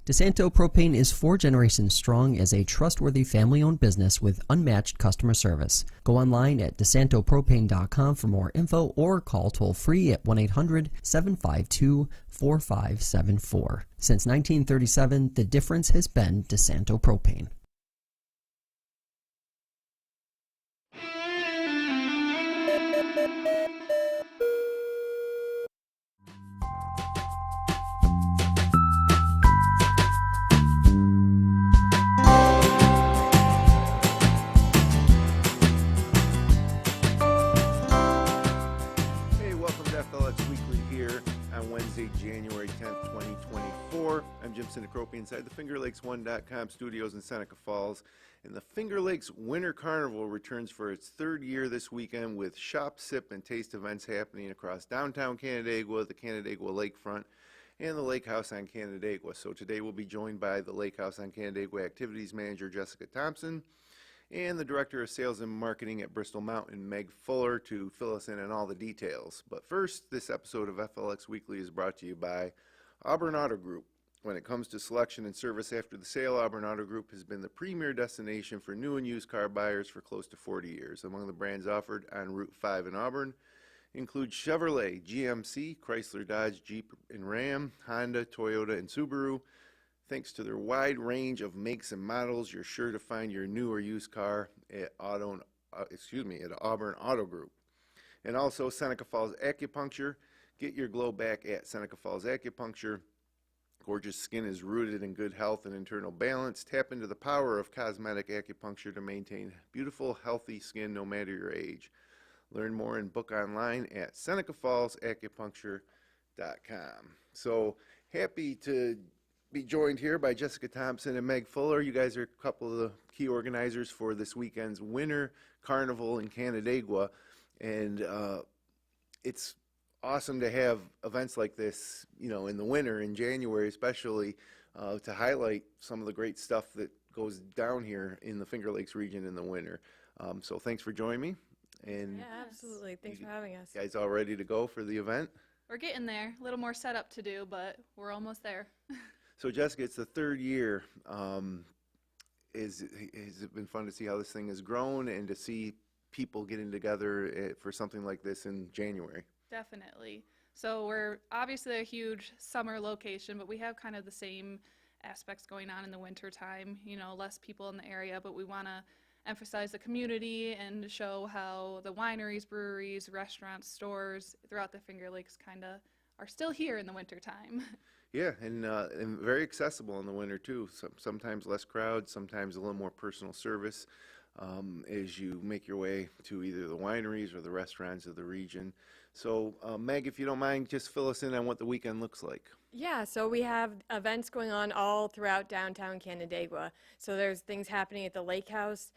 DeSanto Propane is 4 generations strong as a trustworthy family-owned business with unmatched customer service. Go online at DeSantoPropane.com for more info or call toll-free at 1-800-752-4574. Since 1937, the difference has been DeSanto Propane. FLX Weekly here on Wednesday, January 10th, 2024. I'm Jim Sinacropi inside the FingerLakes1.com studios in Seneca Falls. And the Finger Lakes Winter Carnival returns for its 3rd year this weekend with shop, sip, and taste events happening across downtown Canandaigua, the Canandaigua lakefront, and the lake house on Canandaigua. So today we'll be joined by the lake house on Canandaigua activities manager Jessica Thompson and the Director of Sales and Marketing at Bristol Mountain, Meg Fuller, to fill us in on all the details. But first, this episode of FLX Weekly is brought to you by Auburn Auto Group. When it comes to selection and service after the sale, Auburn Auto Group has been the premier destination for new and used car buyers for close to 40 years. Among the brands offered on Route 5 in Auburn include Chevrolet, GMC, Chrysler, Dodge, Jeep, and Ram, Honda, Toyota, and Subaru. Thanks to their wide range of makes and models, you're sure to find your new or used car at Auburn Auto Group. And also Seneca Falls Acupuncture. Get your glow back at Seneca Falls Acupuncture. Gorgeous skin is rooted in good health and internal balance. Tap into the power of cosmetic acupuncture to maintain beautiful, healthy skin no matter your age. Learn more and book online at SenecaFallsAcupuncture.com. So happy to be joined here by Jessica Thompson and Meg Fuller. You guys are a couple of the key organizers for this weekend's Winter Carnival in Canandaigua, and it's awesome to have events like this, you know, in the winter, in January especially, to highlight some of the great stuff that goes down here in the Finger Lakes region in the winter. So thanks for joining me. And yeah, absolutely. Thanks for having us. You guys all ready to go for the event? We're getting there. A little more setup to do, but we're almost there. So Jessica, it's the 3rd year. Has it been fun to see how this thing has grown and to see people getting together for something like this in January? Definitely. So we're obviously a huge summer location, but we have kind of the same aspects going on in the winter time. You know, less people in the area, but we want to emphasize the community and show how the wineries, breweries, restaurants, stores throughout the Finger Lakes kind of are still here in the winter time. Yeah, and very accessible in the winter too. Sometimes less crowd, sometimes a little more personal service as you make your way to either the wineries or the restaurants of the region. So Meg, if you don't mind, just fill us in on what the weekend looks like. Yeah, so we have events going on all throughout downtown Canandaigua. So there's things happening at the lake house.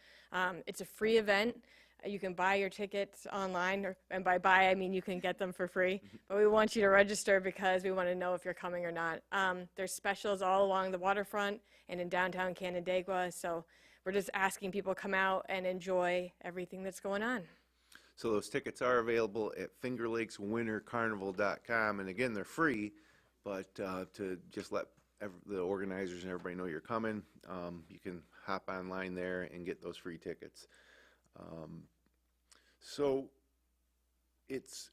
It's a free event. You can buy your tickets online, and by buy I mean you can get them for free. But we want you to register because we want to know if you're coming or not. There's specials all along the waterfront and in downtown Canandaigua. So we're just asking people to come out and enjoy everything that's going on. So those tickets are available at FingerLakesWinterCarnival.com, and again, they're free. But to just let the organizers and everybody know you're coming, you can hop online there and get those free tickets. So it's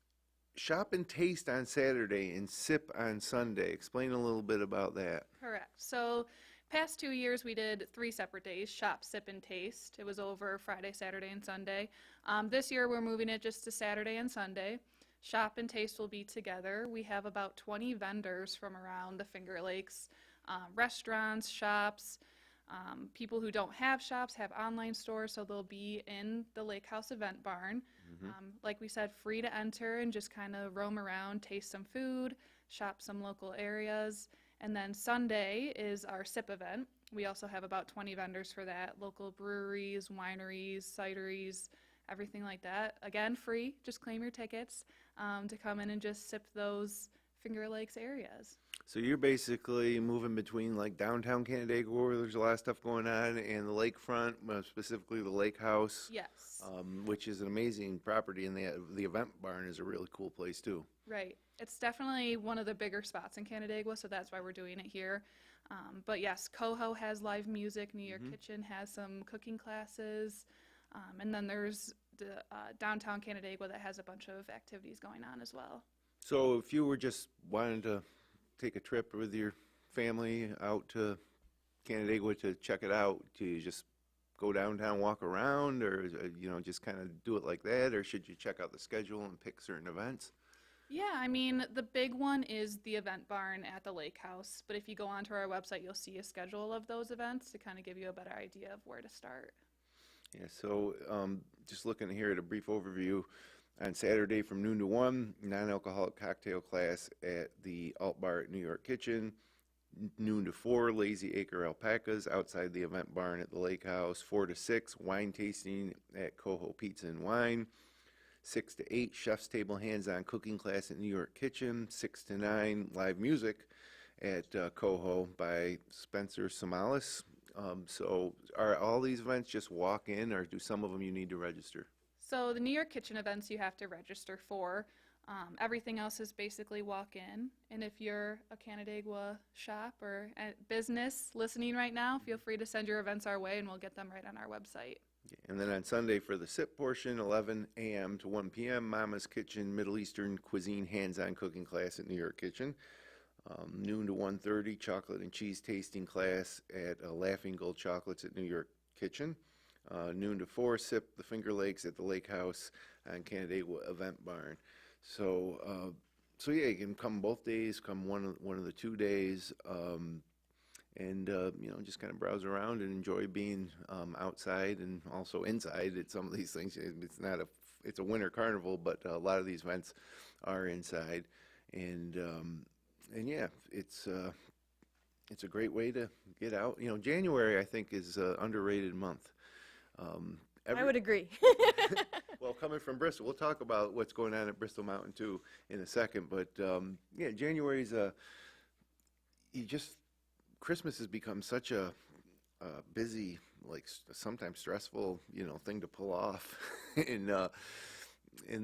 shop and taste on Saturday and sip on Sunday. Explain a little bit about that. Correct. So past 2 years we did 3 separate days, shop, sip, and taste. It was over Friday, Saturday, and Sunday. This year we're moving it just to Saturday and Sunday. Shop and taste will be together. We have about 20 vendors from around the Finger Lakes, restaurants, shops. People who don't have shops have online stores, so they'll be in the Lake House event barn. Like we said, free to enter and just kind of roam around, taste some food, shop some local areas. And then Sunday is our sip event. We also have about 20 vendors for that, local breweries, wineries, cideries, everything like that. Again, free, just claim your tickets to come in and just sip those Finger Lakes areas. So you're basically moving between like downtown Canandaigua, where there's a lot of stuff going on, and the lakefront, specifically the lake house. Yes. Which is an amazing property, and the event barn is a really cool place too. Right. It's definitely one of the bigger spots in Canandaigua, so that's why we're doing it here. But yes, Coho has live music. New York Kitchen has some cooking classes. And then there's the downtown Canandaigua that has a bunch of activities going on as well. So if you were just wanting to take a trip with your family out to Canandaigua to check it out, do you just go downtown, walk around, or just kind of do it like that, or should you check out the schedule and pick certain events? Yeah, I mean, the big one is the event barn at the lake house. But if you go onto our website, you'll see a schedule of those events to kind of give you a better idea of where to start. Yeah, so just looking here at a brief overview, on Saturday from noon to 1, non-alcoholic cocktail class at the Alt Bar at New York Kitchen. Noon to 4, Lazy Acre Alpacas outside the event barn at the lake house. 4 to 6, wine tasting at Coho Pizza and Wine. 6 to 8, chef's table hands-on cooking class at New York Kitchen. 6 to 9, live music at Coho by Spencer Somalis. So are all these events just walk in, or do some of them you need to register? So the New York Kitchen events you have to register for. Everything else is basically walk-in. And if you're a Canandaigua shop or a business listening right now, feel free to send your events our way and we'll get them right on our website. And then on Sunday for the SIP portion, 11 a.m. to 1 p.m., Mama's Kitchen Middle Eastern Cuisine hands-on cooking class at New York Kitchen. Noon to 1:30, chocolate and cheese tasting class at Laughing Gold Chocolates at New York Kitchen. Noon to 4, SIP the Finger Lakes at the Lake House on Canandaigua Event Barn. So yeah, you can come both days, come one of the 2 days, and just kind of browse around and enjoy being outside and also inside at some of these things. It's a winter carnival, but a lot of these events are inside, and yeah, it's a great way to get out. January I think is an underrated month. I would agree. Well, coming from Bristol, we'll talk about what's going on at Bristol Mountain too in a second. But yeah, January's Christmas has become such a busy, sometimes stressful, thing to pull off, and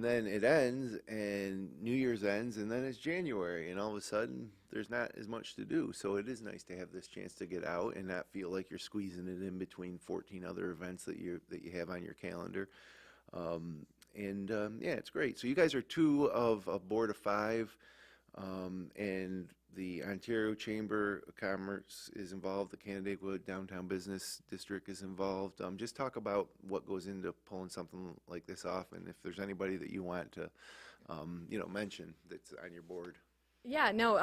then it ends, and New Year's ends, and then it's January, and all of a sudden there's not as much to do. So it is nice to have this chance to get out and not feel like you're squeezing it in between 14 other events that you have on your calendar. Yeah, it's great. So you guys are 2 of a board of 5, and the Ontario Chamber of Commerce is involved. The Canandaigua Downtown Business District is involved. Just talk about what goes into pulling something like this off, and if there's anybody that you want to, mention that's on your board. Yeah, no,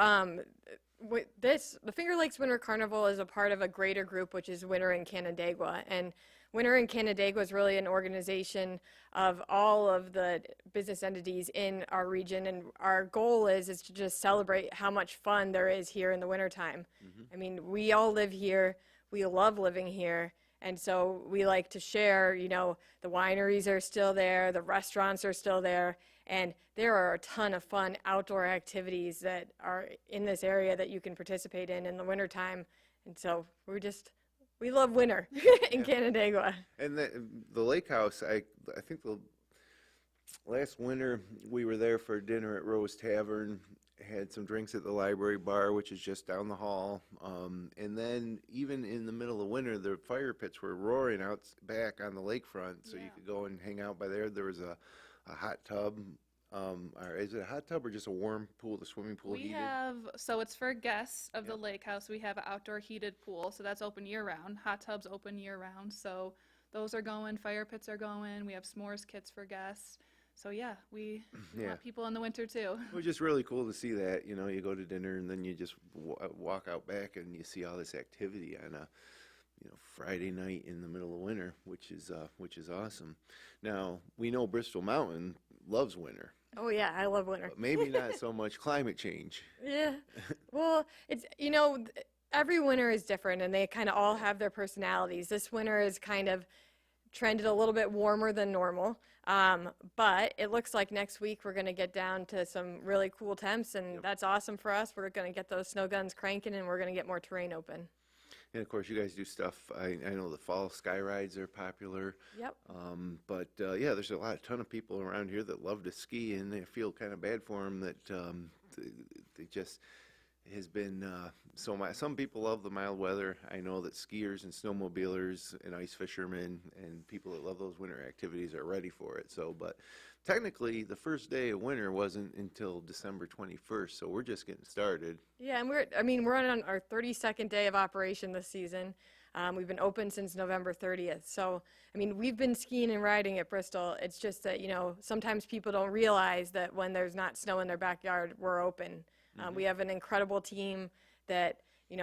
the Finger Lakes Winter Carnival is a part of a greater group, which is Winter in Canandaigua. And Winter in Canandaigua is really an organization of all of the business entities in our region. And our goal is to just celebrate how much fun there is here in the wintertime. I mean, we all live here. We love living here. And so we like to share, the wineries are still there, the restaurants are still there, and there are a ton of fun outdoor activities that are in this area that you can participate in the wintertime. And so we love winter in Canandaigua. And the lake house, I think the last winter we were there for dinner at Rose Tavern, had some drinks at the library bar, which is just down the hall. And then even in the middle of winter, the fire pits were roaring out back on the lakefront, so you could go and hang out by there. There was a hot tub. Or is it a hot tub or just a warm pool, the swimming pool heated? So it's for guests of the lake house. We have an outdoor heated pool, so that's open year round. Hot tubs open year round, so those are going. Fire pits are going. We have s'mores kits for guests. So yeah, we want people in the winter too. It was just really cool to see that. You go to dinner and then you just walk out back and you see all this activity on a Friday night in the middle of winter, which is awesome. Now we know Bristol Mountain loves winter. Oh yeah, I love winter. But maybe not so much climate change. Yeah, well, it's every winter is different, and they kind of all have their personalities. This winter is kind of trended a little bit warmer than normal, but it looks like next week we're going to get down to some really cool temps, and that's awesome for us. We're going to get those snow guns cranking, and we're going to get more terrain open. And of course, you guys do stuff. I know the fall sky rides are popular. Yep. But yeah, there's a ton of people around here that love to ski, and they feel kind of bad for them that they just has been some people love the mild weather. I know that skiers and snowmobilers and ice fishermen and people that love those winter activities are ready for it. So, but technically, the first day of winter wasn't until December 21st, so we're just getting started. Yeah, and we're on our 32nd day of operation this season. We've been open since November 30th. So, we've been skiing and riding at Bristol. It's just that, sometimes people don't realize that when there's not snow in their backyard, we're open. We have an incredible team that,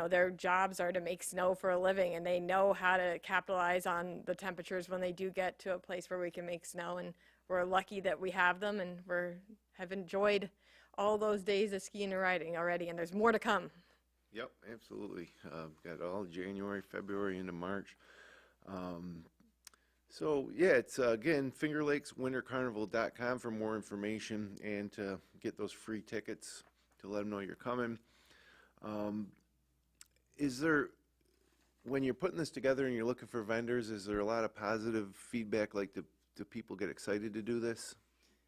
their jobs are to make snow for a living, and they know how to capitalize on the temperatures when they do get to a place where we can make snow. And we're lucky that we have them, and have enjoyed all those days of skiing and riding already, and there's more to come. Yep, absolutely. Got all January, February into March. So yeah, it's again FingerLakesWinterCarnival.com for more information and to get those free tickets to let them know you're coming. Is there, when you're putting this together and you're looking for vendors, is there a lot of positive feedback? Like, do people get excited to do this?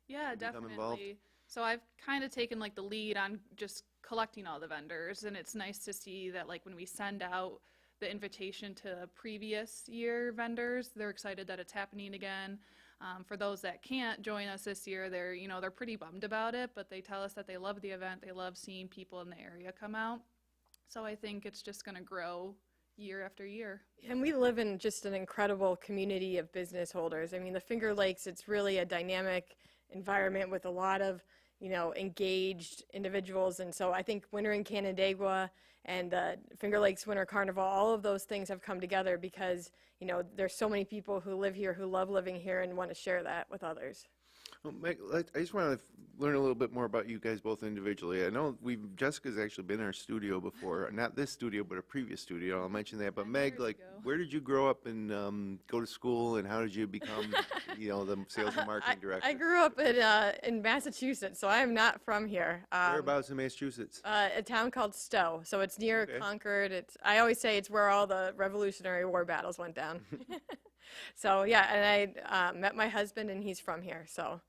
Yeah, Become involved? definitely. So I've kind of taken like the lead on just collecting all the vendors, and it's nice to see that like when we send out the invitation to previous year vendors, they're excited that it's happening again. For those that can't join us this year, they're pretty bummed about it, but they tell us that they love the event. They love seeing people in the area come out. So I think it's just going to grow year after year. And we live in just an incredible community of business holders. The Finger Lakes, it's really a dynamic environment with a lot of, engaged individuals. And so I think Winter in Canandaigua and the Finger Lakes Winter Carnival, all of those things have come together because, there's so many people who live here, who love living here and want to share that with others. Well, Meg, I just want to learn a little bit more about you guys both individually. I know Jessica's actually been in our studio before, not this studio, but a previous studio. I'll mention that. But Meg, like, where did you grow up and go to school, and how did you become, the sales and marketing director? I grew up in Massachusetts, so I am not from here. Whereabouts in Massachusetts? A town called Stowe, so it's near Okay. Concord. I always say it's where all the Revolutionary War battles went down. So yeah, and I met my husband, and he's from here. So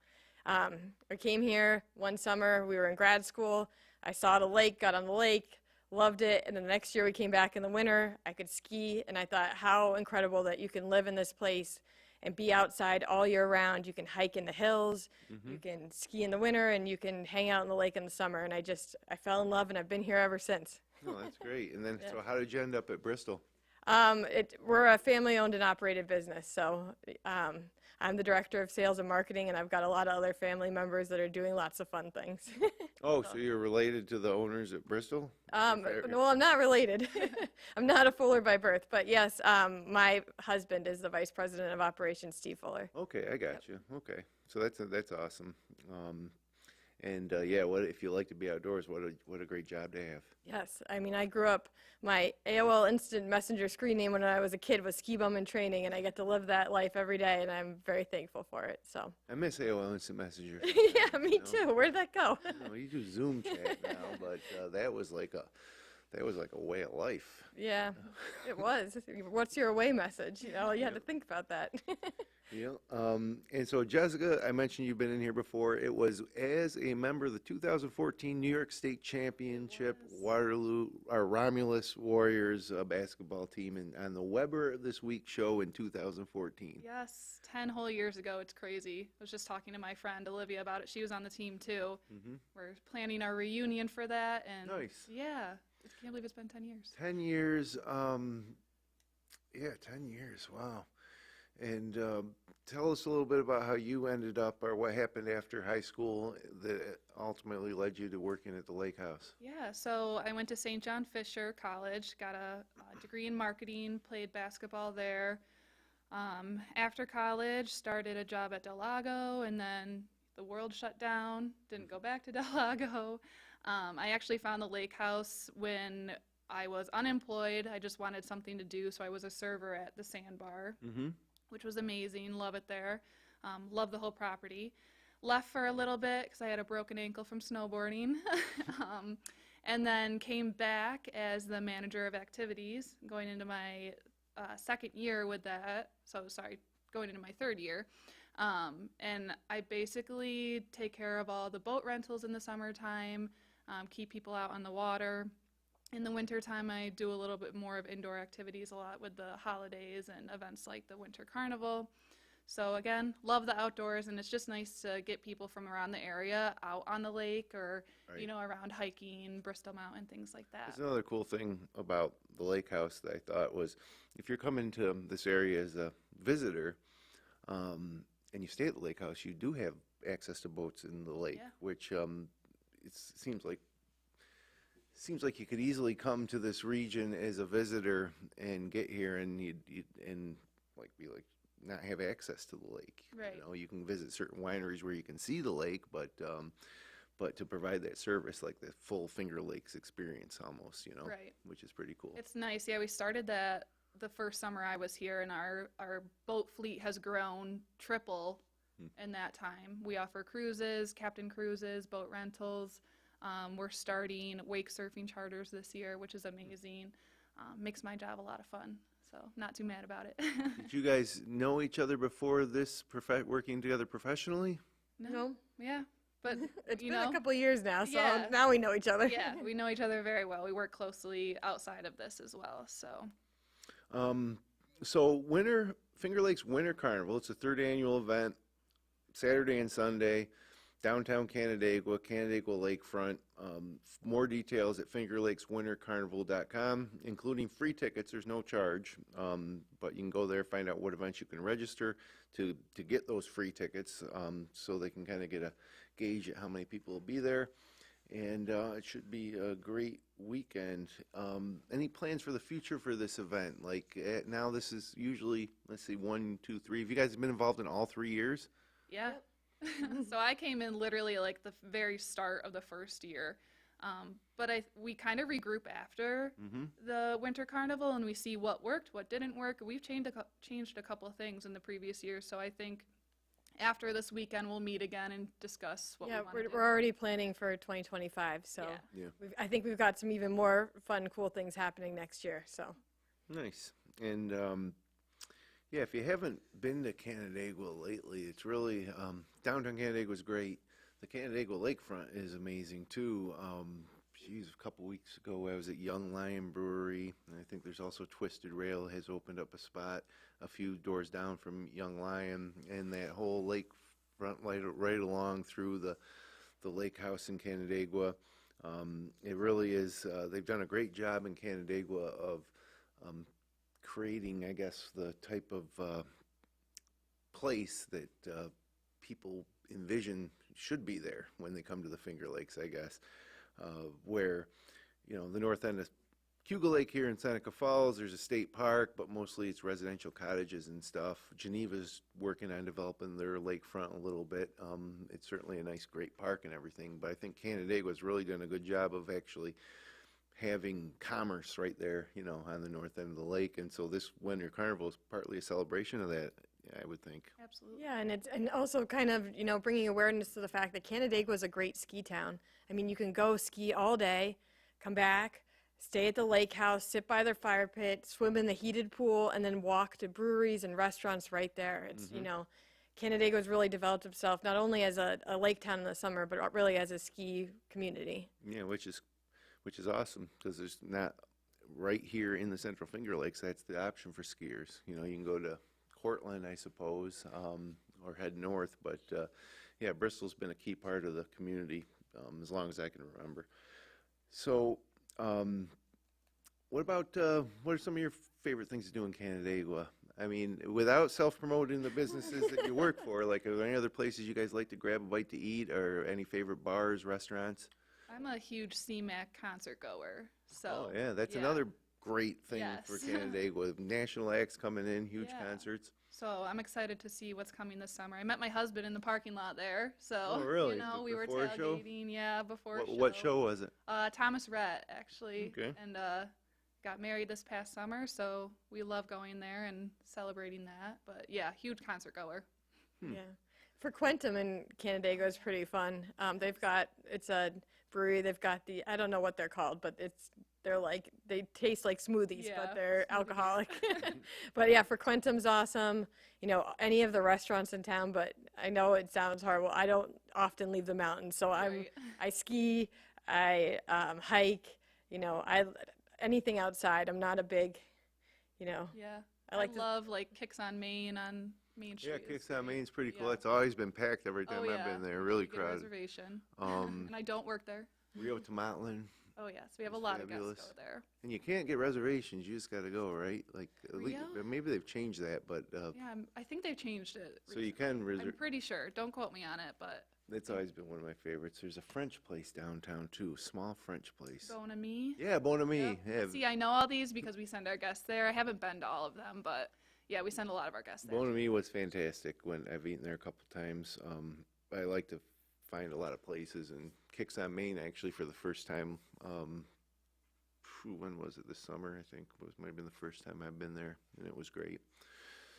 I came here one summer. We were in grad school. I saw the lake, got on the lake, loved it, and then the next year we came back in the winter. I could ski, and I thought how incredible that you can live in this place and be outside all year round. You can hike in the hills, you can ski in the winter, and you can hang out in the lake in the summer. And I fell in love, and I've been here ever since. Oh, that's great. And then, so how did you end up at Bristol? We're a family-owned and operated business, so I'm the director of sales and marketing, and I've got a lot of other family members that are doing lots of fun things. Oh, so you're related to the owners at Bristol? Well, I'm not related. I'm not a Fuller by birth, but yes, my husband is the vice president of operations, Steve Fuller. Okay, I got you. Okay, so that's awesome. Yeah, what if you like to be outdoors? What a great job to have. Yes, I grew up. My AOL Instant Messenger screen name when I was a kid was Ski Bum in Training, and I get to live that life every day, and I'm very thankful for it. So. I miss AOL Instant Messenger. Yeah, me too. Where'd that go? You do Zoom chat now, but that was like a way of life. Yeah, it was. What's your away message? You had to think about that. And so Jessica, I mentioned you've been in here before. It was as a member of the 2014 New York State Championship Romulus Warriors basketball team on the Weber This Week show in 2014. Yes, 10 whole years ago. It's crazy. I was just talking to my friend Olivia about it. She was on the team too. We're planning our reunion for that. And nice. Yeah, I can't believe it's been 10 years. 10 years. 10 years. Wow. And tell us a little bit about how you ended up, or what happened after high school that ultimately led you to working at the lake house. Yeah, so I went to St. John Fisher College, got a degree in marketing, played basketball there. After college, started a job at Del Lago, and then the world shut down, didn't go back to Del Lago. I actually found the lake house when I was unemployed. I just wanted something to do, so I was a server at the Sandbar. Which was amazing. Love it there. Love the whole property. Left for a little bit because I had a broken ankle from snowboarding. And then came back as the manager of activities, going into my second year with that. Going into my third year. And I basically take care of all the boat rentals in the summertime. keep people out on the water. In the wintertime, I do a little bit more of indoor activities a lot with the holidays and events like the Winter Carnival. So again, love the outdoors, and it's just nice to get people from around the area out on the lake or, Right. around hiking, Bristol Mountain, things like that. There's another cool thing about the lake house that I thought was, if you're coming to this area as a visitor, and you stay at the lake house, you do have access to boats in the lake, Yeah. which it seems like you could easily come to this region as a visitor and get here, and and be like not have access to the lake. Right. You know, you can visit certain wineries where you can see the lake, but to provide that service, like the full Finger Lakes experience almost, Right. which is pretty cool. It's nice. Yeah, we started that the first summer I was here, and our boat fleet has grown triple in that time. We offer cruises, captain cruises, boat rentals. We're starting wake surfing charters this year, which is amazing. Makes my job a lot of fun, so not too mad about it. Did you guys know each other before this, working together professionally? No. Yeah, but It's you been know, a couple years now, so Yeah. now we know each other. yeah, we know each other very well. We work closely outside of this as well, so. So Finger Lakes Winter Carnival, it's a third annual event, Saturday and Sunday, downtown Canandaigua, Canandaigua lakefront. More details at fingerlakeswintercarnival.com, including free tickets. There's no charge, but you can go there, find out what events you can register to get those free tickets, so they can kind of get a gauge at how many people will be there. And it should be a great weekend. Any plans for the future for this event? Like now, this is usually, let's see, 1, 2, 3. Have you guys been involved in all 3 years? Yeah. So I came in literally like the very start of the first year. But we kind of regroup after the Winter Carnival, and we see what worked, what didn't work. We've changed a couple of things in the previous year, so I think after this weekend we'll meet again and discuss what Yeah, we want to do. we're already planning for 2025, so Yeah. Yeah. I think we've got some even more fun, cool things happening next year. So Nice. And yeah, if you haven't been to Canandaigua lately, it's really downtown Canandaigua is great. The Canandaigua lakefront is amazing too. Geez, a couple weeks ago I was at Young Lion Brewery, and I think there's also Twisted Rail has opened up a spot a few doors down from Young Lion, and that whole lakefront right along through the lake house in Canandaigua. It really is. They've done a great job in Canandaigua of creating, I guess, the type of place that people envision should be there when they come to the Finger Lakes, I guess, where, the north end of Cuga Lake here in Seneca Falls, there's a state park, but mostly it's residential cottages and stuff. Geneva's working on developing their lakefront a little bit. It's certainly a nice, great park and everything, but I think Canandaigua's really done a good job of actually having commerce right there, on the north end of the lake. And so this Winter Carnival is partly a celebration of that, I would think. Absolutely. yeah, and also kind of bringing awareness to the fact that Canandaigua is a great ski town. I mean, you can go ski all day, come back, stay at the lake house, sit by their fire pit, swim in the heated pool, and then walk to breweries and restaurants right there. It's Canandaigua has really developed itself not only as a lake town in the summer, but really as a ski community. Yeah, which is awesome, because there's not right here in the Central Finger Lakes. That's the option for skiers. You can go to Cortland, I suppose, or head north. But yeah, Bristol's been a key part of the community as long as I can remember. So, what are some of your favorite things to do in Canandaigua? I mean, without self-promoting the businesses that you work for, like, are there any other places you guys like to grab a bite to eat, or any favorite bars, restaurants? I'm a huge CMAC concert goer, so. Oh, yeah, that's yeah. another great thing for Yes. Canandaigua. National acts coming in, huge Yeah. concerts. So I'm excited to see what's coming this summer. I met my husband in the parking lot there, so Oh, really? we were Before a show? tailgating, yeah, before a show. What show was it? Thomas Rhett, actually, Okay. and got married this past summer, so we love going there and celebrating that. But yeah, huge concert goer. Yeah. For Quentum in Canandaigua is pretty fun. It's a brewery. They've got I don't know what they're called, but they taste like smoothies, Yeah, but they're smoothie beer. alcoholic. But yeah, for Quentum's awesome. Any of the restaurants in town, but I know it sounds horrible. I don't often leave the mountains, so Right. I ski. I hike. Anything outside. I'm not a big, Yeah. I like to. love like Kicks on Main Street. Yeah, Kicks on Main's pretty cool. Yeah. It's always been packed every time Oh, I've yeah. been there. Make Really sure you get a crowded. reservation. Um, And I don't work there. Rio to Motlin. Oh yes, we have a It's lot fabulous. of guests go there. And you can't get reservations. You just got to go, right? Like, at least, Rio? maybe they've changed that, but Yeah, I think they've changed it. so you recently. can reserve. I'm pretty sure. Don't quote me on it, but It's always been one of my favorites. There's a French place downtown too, small French place. Bon Ami. Yeah, Bon Ami. Yep. Yeah, See, I know all these because we send our guests there. I haven't been to all of them, but yeah, we send a lot of our guests there. Bon Ami was fantastic when I've eaten there a couple times. I like to find a lot of places, and Kicks on Main actually for the first time. When was it? This summer, I think might have been the first time I've been there, and it was great.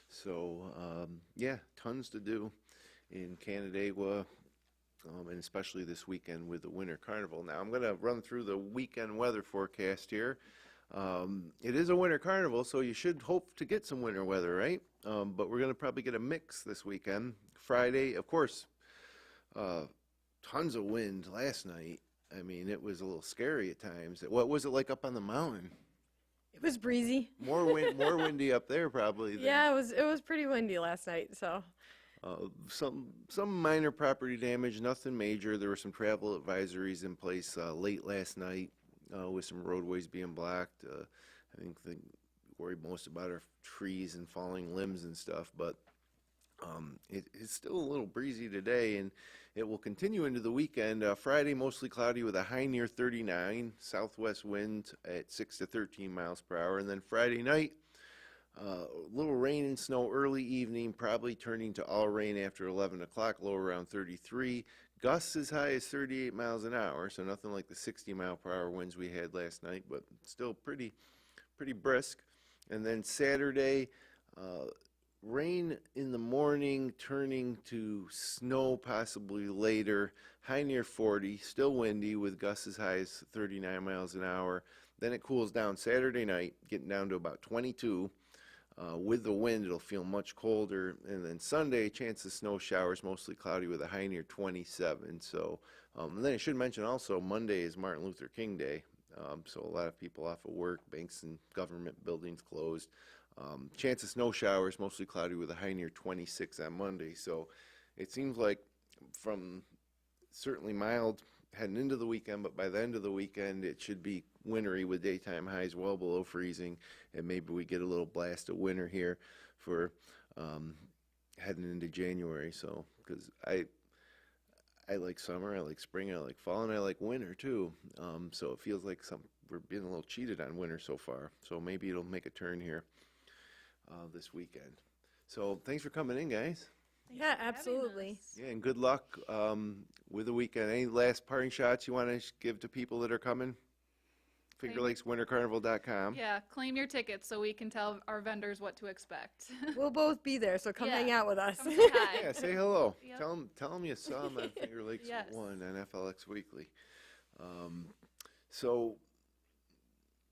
So yeah, tons to do in Canandaigua. And especially this weekend with the Winter Carnival. Now, I'm going to run through the weekend weather forecast here. It is a Winter Carnival, so you should hope to get some winter weather, right? But we're going to probably get a mix this weekend. Friday, of course, tons of wind last night. I mean, it was a little scary at times. What was it like up on the mountain? It was breezy. More windy up there probably. Than, Yeah, it was pretty windy last night. So. Some minor property damage, nothing major. There were some travel advisories in place late last night with some roadways being blocked. I think they worried most about are trees and falling limbs and stuff, but it's still a little breezy today, and it will continue into the weekend. Friday, mostly cloudy with a high near 39, southwest wind at 6 to 13 miles per hour, and then Friday night, a little rain and snow early evening, probably turning to all rain after 11 o'clock, low around 33. Gusts as high as 38 miles an hour, so nothing like the 60 mile per hour winds we had last night, but still pretty brisk. And then Saturday, rain in the morning, turning to snow possibly later, high near 40, still windy with gusts as high as 39 miles an hour. Then it cools down Saturday night, getting down to about 22. With the wind, it'll feel much colder. And then Sunday, chance of snow showers, mostly cloudy with a high near 27. So, and then I should mention also, Monday is Martin Luther King Day. So a lot of people off of work, banks and government buildings closed. Chance of snow showers, mostly cloudy with a high near 26 on Monday. So it seems like from certainly mild heading into the weekend, but by the end of the weekend, it should be wintry with daytime highs well below freezing, and maybe we get a little blast of winter here for heading into January. So, because I like summer, I like spring, I like fall, and I like winter too. So it feels like we're being a little cheated on winter so far. So maybe it'll make a turn here this weekend. So thanks for coming in, guys. Yeah, absolutely. Yeah, and good luck with the weekend. Any last parting shots you want to give to people that are coming? FingerLakesWinterCarnival.com. Yeah, claim your tickets so we can tell our vendors what to expect. We'll both be there, so come Yeah. hang out with us. Come say hi. Yeah, say hello. Yep. Tell them you saw them on Finger Lakes Yes. 1 on FLX Weekly. So,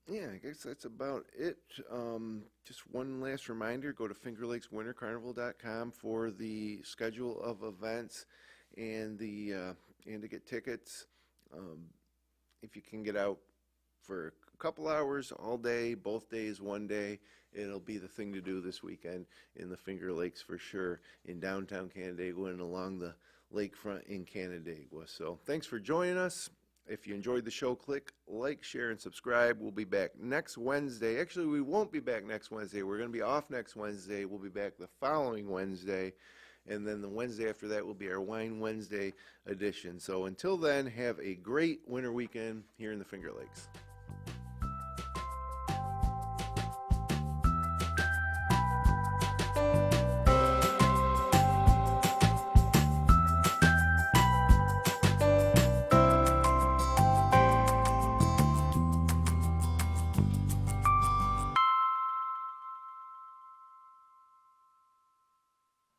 yeah, I guess that's about it. Just one last reminder, go to FingerLakesWinterCarnival.com for the schedule of events and and to get tickets. If you can get out for a couple hours, all day, both days, one day, it'll be the thing to do this weekend in the Finger Lakes for sure, in downtown Canandaigua and along the lakefront in Canandaigua. So thanks for joining us. If you enjoyed the show, click like, share, and subscribe. We'll be back next Wednesday. Actually, we won't be back next Wednesday. We're going to be off next Wednesday. We'll be back the following Wednesday. And then the Wednesday after that will be our Wine Wednesday edition. So until then, have a great winter weekend here in the Finger Lakes.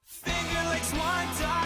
Finger Lakes Winter